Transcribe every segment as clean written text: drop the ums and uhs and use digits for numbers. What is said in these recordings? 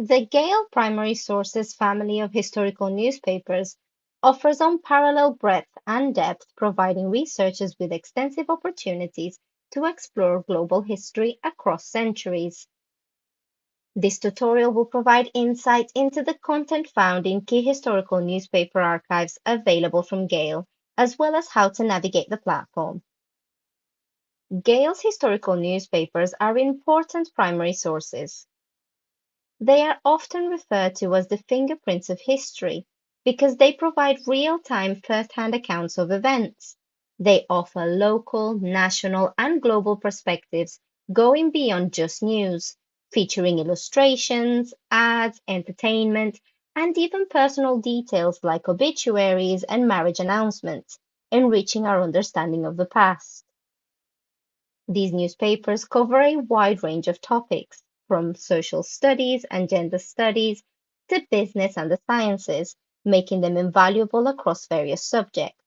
The Gale Primary Sources family of historical newspapers offers unparalleled breadth and depth, providing researchers with extensive opportunities to explore global history across centuries. This tutorial will provide insight into the content found in key historical newspaper archives available from Gale, as well as how to navigate the platform. Gale's historical newspapers are important primary sources. They are often referred to as the fingerprints of history because they provide real-time first-hand accounts of events. They offer local, national, and global perspectives going beyond just news, featuring illustrations, ads, entertainment, and even personal details like obituaries and marriage announcements, enriching our understanding of the past. These newspapers cover a wide range of topics, from social studies and gender studies to business and the sciences, making them invaluable across various subjects.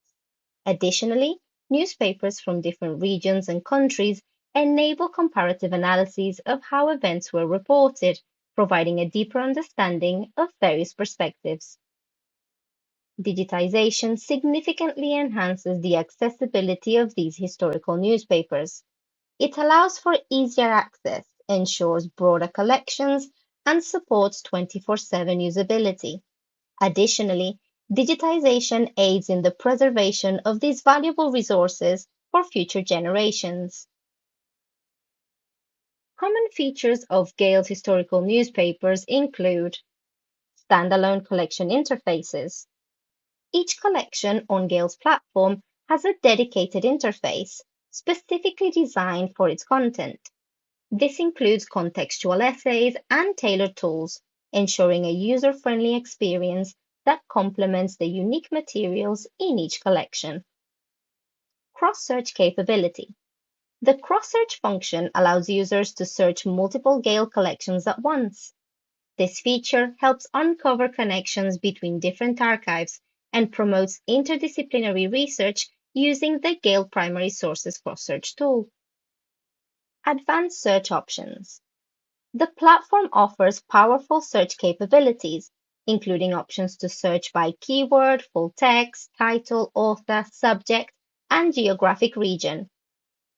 Additionally, newspapers from different regions and countries enable comparative analyses of how events were reported, providing a deeper understanding of various perspectives. Digitization significantly enhances the accessibility of these historical newspapers. It allows for easier access, ensures broader collections, and supports 24/7 usability. Additionally, digitization aids in the preservation of these valuable resources for future generations. Common features of Gale's historical newspapers include standalone collection interfaces. Each collection on Gale's platform has a dedicated interface, specifically designed for its content. This includes contextual essays and tailored tools, ensuring a user-friendly experience that complements the unique materials in each collection. Cross-search capability. The cross-search function allows users to search multiple Gale collections at once. This feature helps uncover connections between different archives and promotes interdisciplinary research using the Gale Primary Sources cross-search tool. Advanced search options. The platform offers powerful search capabilities, including options to search by keyword, full text, title, author, subject, and geographic region.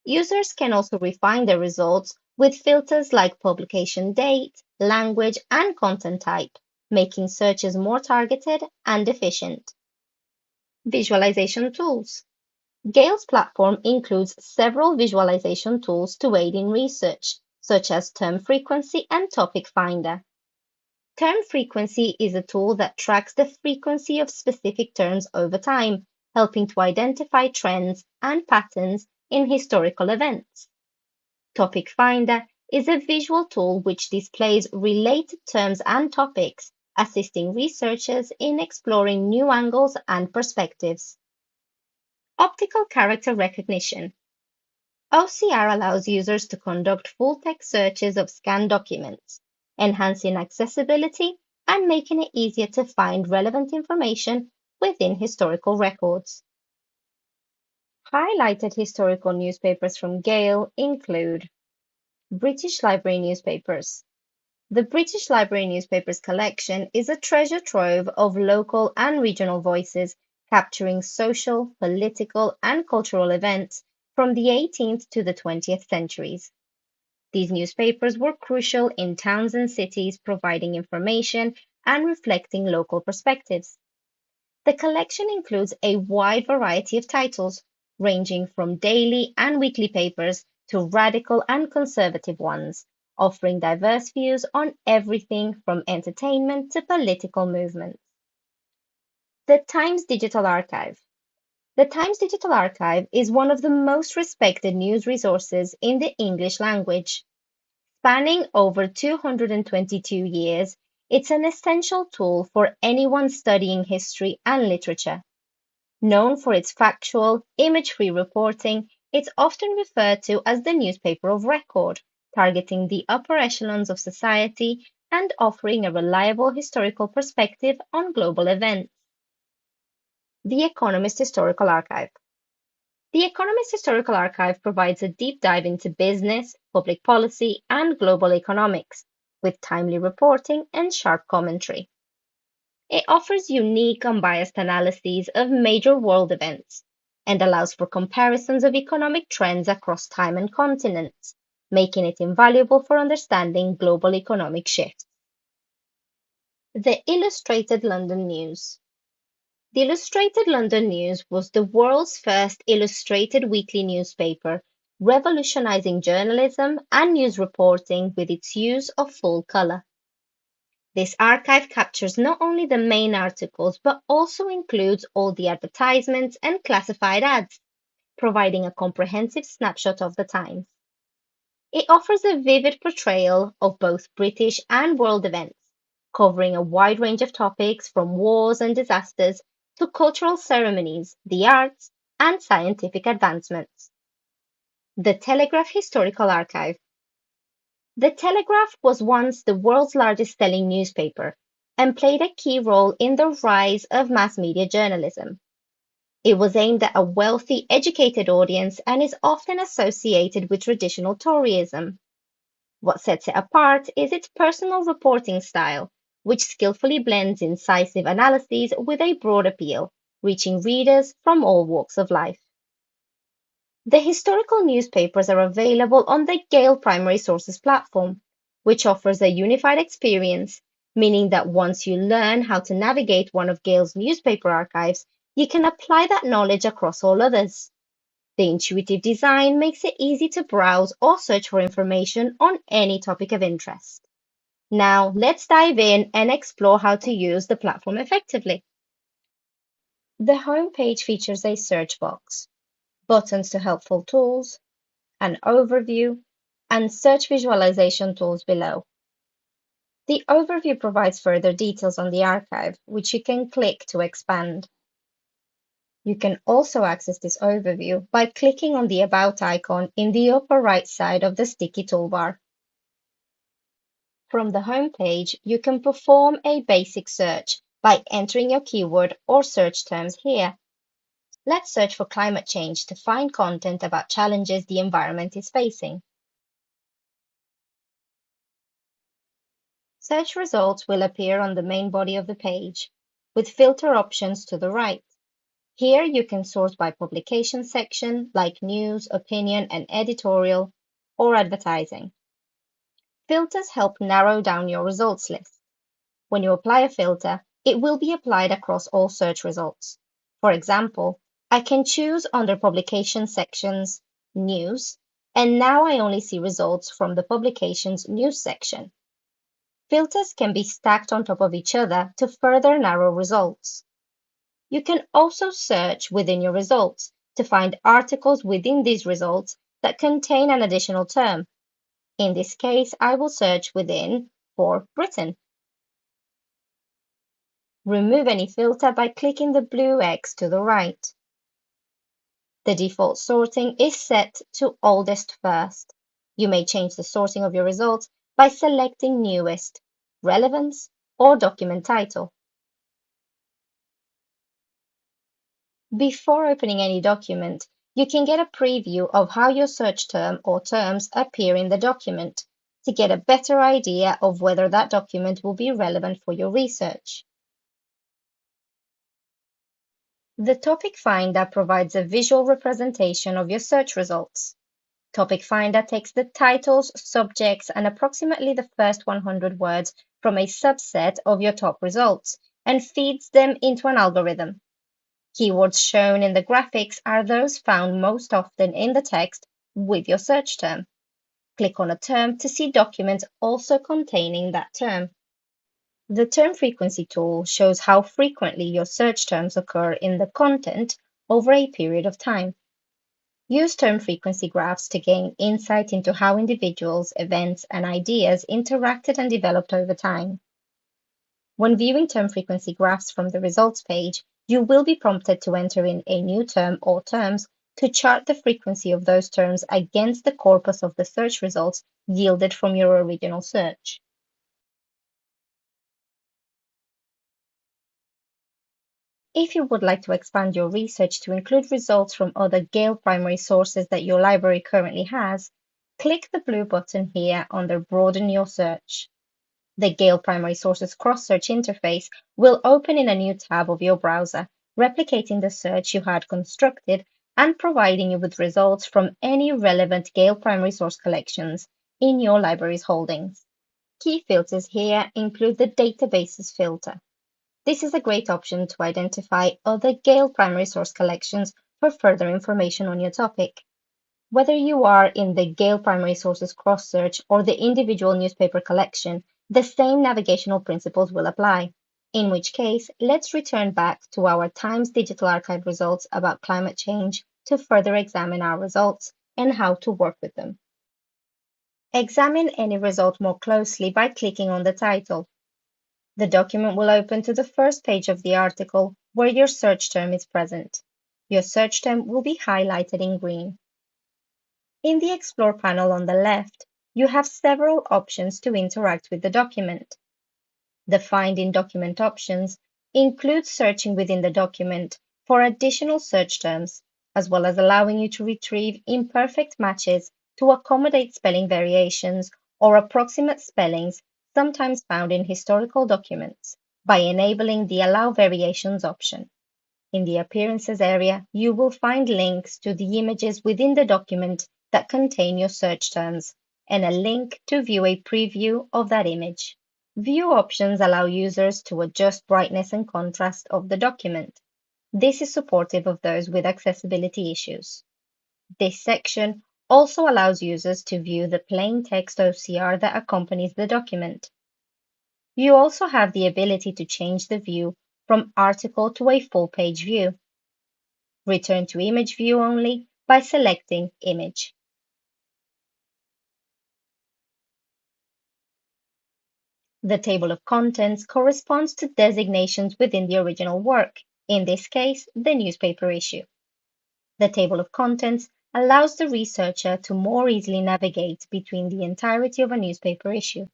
Users can also refine their results with filters like publication date, language, and content type, making searches more targeted and efficient. Visualization tools. Gale's platform includes several visualization tools to aid in research, such as Term Frequency and Topic Finder. Term frequency is a tool that tracks the frequency of specific terms over time, helping to identify trends and patterns in historical events. Topic Finder is a visual tool which displays related terms and topics, assisting researchers in exploring new angles and perspectives. Optical character recognition. OCR allows users to conduct full-text searches of scanned documents, enhancing accessibility and making it easier to find relevant information within historical records. Highlighted historical newspapers from Gale include British Library newspapers. The British Library newspapers collection is a treasure trove of local and regional voices capturing social, political, and cultural events from the 18th to the 20th centuries. These newspapers were crucial in towns and cities, providing information and reflecting local perspectives. The collection includes a wide variety of titles, ranging from daily and weekly papers to radical and conservative ones, offering diverse views on everything from entertainment to political movements. The Times Digital Archive. The Times Digital Archive is one of the most respected news resources in the English language. Spanning over 222 years, it's an essential tool for anyone studying history and literature. Known for its factual, image-free reporting, it's often referred to as the newspaper of record, targeting the upper echelons of society and offering a reliable historical perspective on global events. The Economist Historical Archive. The Economist Historical Archive provides a deep dive into business, public policy, and global economics, with timely reporting and sharp commentary. It offers unique, unbiased analyses of major world events and allows for comparisons of economic trends across time and continents, making it invaluable for understanding global economic shifts. The Illustrated London News. The Illustrated London News was the world's first illustrated weekly newspaper, revolutionizing journalism and news reporting with its use of full color. This archive captures not only the main articles but also includes all the advertisements and classified ads, providing a comprehensive snapshot of the times. It offers a vivid portrayal of both British and world events, covering a wide range of topics from wars and disasters to cultural ceremonies, the arts, and scientific advancements. The Telegraph Historical Archive. The Telegraph was once the world's largest selling newspaper and played a key role in the rise of mass media journalism. It was aimed at a wealthy, educated audience and is often associated with traditional Toryism. What sets it apart is its personal reporting style, which skillfully blends incisive analyses with a broad appeal, reaching readers from all walks of life. The historical newspapers are available on the Gale Primary Sources platform, which offers a unified experience, meaning that once you learn how to navigate one of Gale's newspaper archives, you can apply that knowledge across all others. The intuitive design makes it easy to browse or search for information on any topic of interest. Now, let's dive in and explore how to use the platform effectively. The home page features a search box, buttons to helpful tools, an overview, and search visualization tools below. The overview provides further details on the archive, which you can click to expand. You can also access this overview by clicking on the About icon in the upper right side of the sticky toolbar. From the home page, you can perform a basic search by entering your keyword or search terms here. Let's search for climate change to find content about challenges the environment is facing. Search results will appear on the main body of the page, with filter options to the right. Here you can sort by publication section like news, opinion, and editorial, or advertising. Filters help narrow down your results list. When you apply a filter, it will be applied across all search results. For example, I can choose under publication sections, news, and now I only see results from the publication's news section. Filters can be stacked on top of each other to further narrow results. You can also search within your results to find articles within these results that contain an additional term. In this case, I will search within for Britain. Remove any filter by clicking the blue X to the right. The default sorting is set to oldest first. You may change the sorting of your results by selecting newest, relevance, or document title. Before opening any document, you can get a preview of how your search term or terms appear in the document to get a better idea of whether that document will be relevant for your research. The Topic Finder provides a visual representation of your search results. Topic Finder takes the titles, subjects, and approximately the first 100 words from a subset of your top results and feeds them into an algorithm. Keywords shown in the graphics are those found most often in the text with your search term. Click on a term to see documents also containing that term. The Term Frequency tool shows how frequently your search terms occur in the content over a period of time. Use term frequency graphs to gain insight into how individuals, events, and ideas interacted and developed over time. When viewing term frequency graphs from the results page, you will be prompted to enter in a new term or terms to chart the frequency of those terms against the corpus of the search results yielded from your original search. If you would like to expand your research to include results from other Gale primary sources that your library currently has, click the blue button here under Broaden Your Search. The Gale Primary Sources Cross-Search interface will open in a new tab of your browser, replicating the search you had constructed and providing you with results from any relevant Gale primary source collections in your library's holdings. Key filters here include the Databases filter. This is a great option to identify other Gale primary source collections for further information on your topic. Whether you are in the Gale Primary Sources cross-search or the individual newspaper collection, the same navigational principles will apply. In which case, let's return back to our Times Digital Archive results about climate change to further examine our results and how to work with them. Examine any result more closely by clicking on the title. The document will open to the first page of the article where your search term is present. Your search term will be highlighted in green. In the Explore panel on the left, you have several options to interact with the document. The Find in Document options include searching within the document for additional search terms, as well as allowing you to retrieve imperfect matches to accommodate spelling variations or approximate spellings sometimes found in historical documents by enabling the Allow Variations option. In the Appearances area, you will find links to the images within the document that contain your search terms, and a link to view a preview of that image. View options allow users to adjust brightness and contrast of the document. This is supportive of those with accessibility issues. This section also allows users to view the plain text OCR that accompanies the document. You also have the ability to change the view from article to a full page view. Return to image view only by selecting Image. The table of contents corresponds to designations within the original work, in this case, the newspaper issue. The table of contents allows the researcher to more easily navigate between the entirety of a newspaper issue.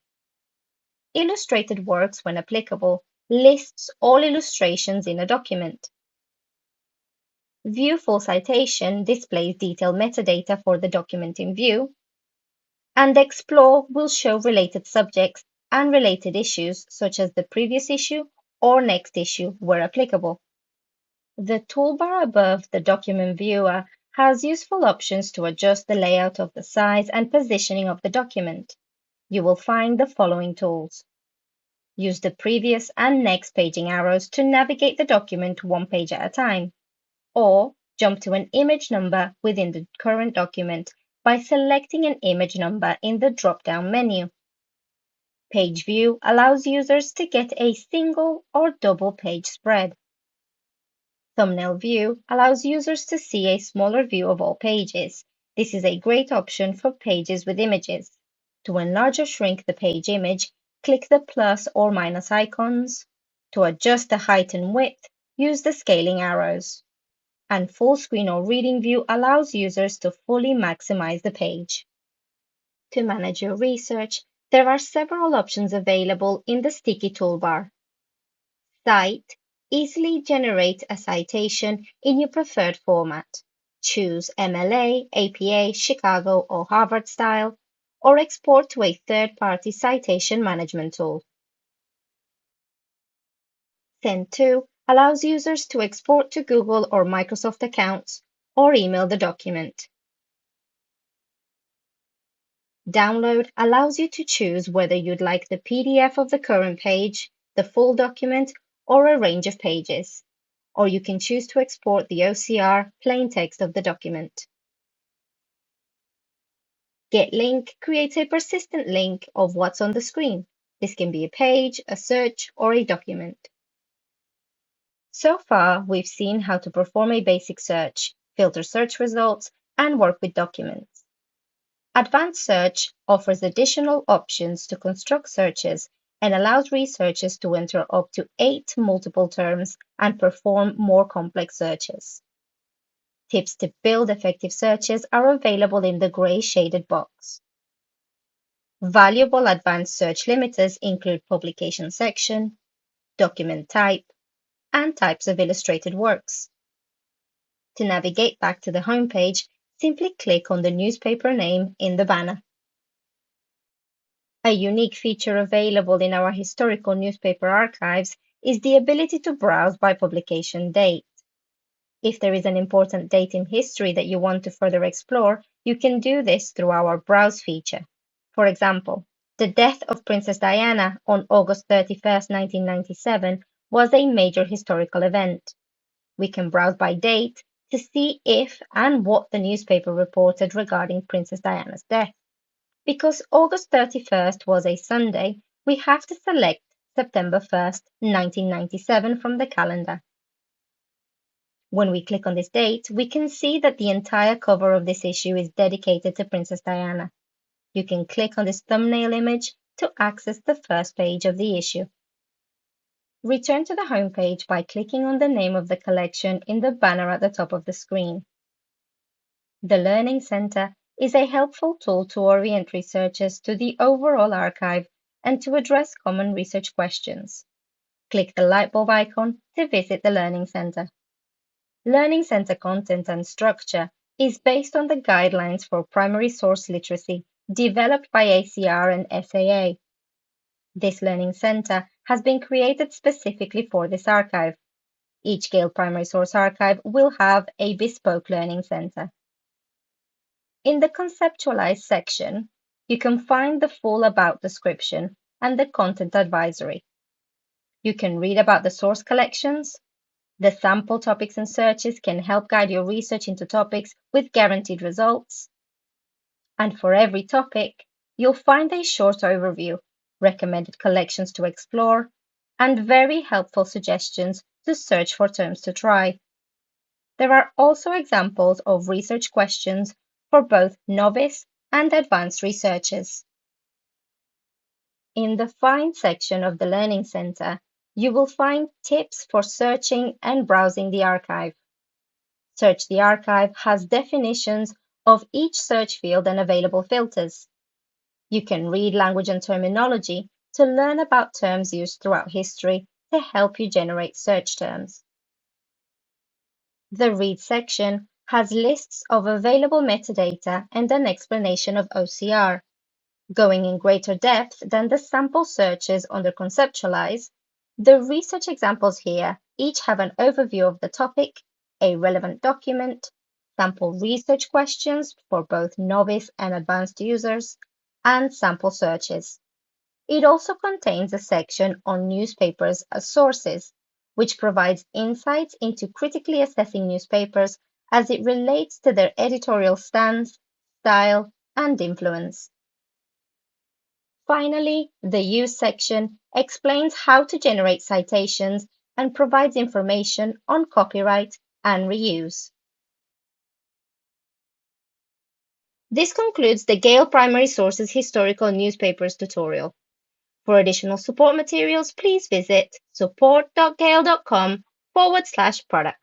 Illustrated Works, when applicable, lists all illustrations in a document. View Full Citation displays detailed metadata for the document in view, and Explore will show related subjects and related issues such as the previous issue or next issue where applicable. The toolbar above the document viewer has useful options to adjust the layout of the size and positioning of the document. You will find the following tools. Use the previous and next paging arrows to navigate the document one page at a time, or jump to an image number within the current document by selecting an image number in the drop-down menu. Page View allows users to get a single or double page spread. Thumbnail View allows users to see a smaller view of all pages. This is a great option for pages with images. To enlarge or shrink the page image, click the plus or minus icons. To adjust the height and width, use the scaling arrows. And Full Screen or Reading View allows users to fully maximize the page. To manage your research, there are several options available in the sticky toolbar. Cite. Easily generate a citation in your preferred format. Choose MLA, APA, Chicago, or Harvard style, or export to a third-party citation management tool. Send To allows users to export to Google or Microsoft accounts or email the document. Download allows you to choose whether you'd like the PDF of the current page, the full document, or a range of pages. Or you can choose to export the OCR plain text of the document. Get Link creates a persistent link of what's on the screen. This can be a page, a search, or a document. So far, we've seen how to perform a basic search, filter search results, and work with documents. Advanced Search offers additional options to construct searches and allows researchers to enter up to 8 multiple terms and perform more complex searches. Tips to build effective searches are available in the gray shaded box. Valuable advanced search limiters include publication section, document type, and types of illustrated works. To navigate back to the home page, simply click on the newspaper name in the banner. A unique feature available in our historical newspaper archives is the ability to browse by publication date. If there is an important date in history that you want to further explore, you can do this through our Browse feature. For example, the death of Princess Diana on August 31st, 1997 was a major historical event. We can browse by date to see if and what the newspaper reported regarding Princess Diana's death. Because August 31st was a Sunday, we have to select September 1st, 1997 from the calendar. When we click on this date, we can see that the entire cover of this issue is dedicated to Princess Diana. You can click on this thumbnail image to access the first page of the issue. Return to the home page by clicking on the name of the collection in the banner at the top of the screen. The Learning Center is a helpful tool to orient researchers to the overall archive and to address common research questions. Click the lightbulb icon to visit the Learning Center. Learning Center content and structure is based on the Guidelines for Primary Source Literacy developed by ACR and SAA. This Learning Center has been created specifically for this archive. Each Gale Primary Source archive will have a bespoke Learning Center. In the Conceptualize section, you can find the full About description and the Content Advisory. You can read about the source collections. The sample topics and searches can help guide your research into topics with guaranteed results. And for every topic, you'll find a short overview, recommended collections to explore, and very helpful suggestions to search for terms to try. There are also examples of research questions for both novice and advanced researchers. In the Find section of the Learning Center, you will find tips for searching and browsing the archive. Search the Archive has definitions of each search field and available filters. You can read language and terminology to learn about terms used throughout history to help you generate search terms. The Read section has lists of available metadata and an explanation of OCR. Going in greater depth than the sample searches under Conceptualize, the research examples here each have an overview of the topic, a relevant document, sample research questions for both novice and advanced users, and sample searches. It also contains a section on newspapers as sources, which provides insights into critically assessing newspapers as it relates to their editorial stance, style, and influence. Finally, the Use section explains how to generate citations and provides information on copyright and reuse. This concludes the Gale Primary Sources Historical Newspapers tutorial. For additional support materials, please visit support.gale.com/product.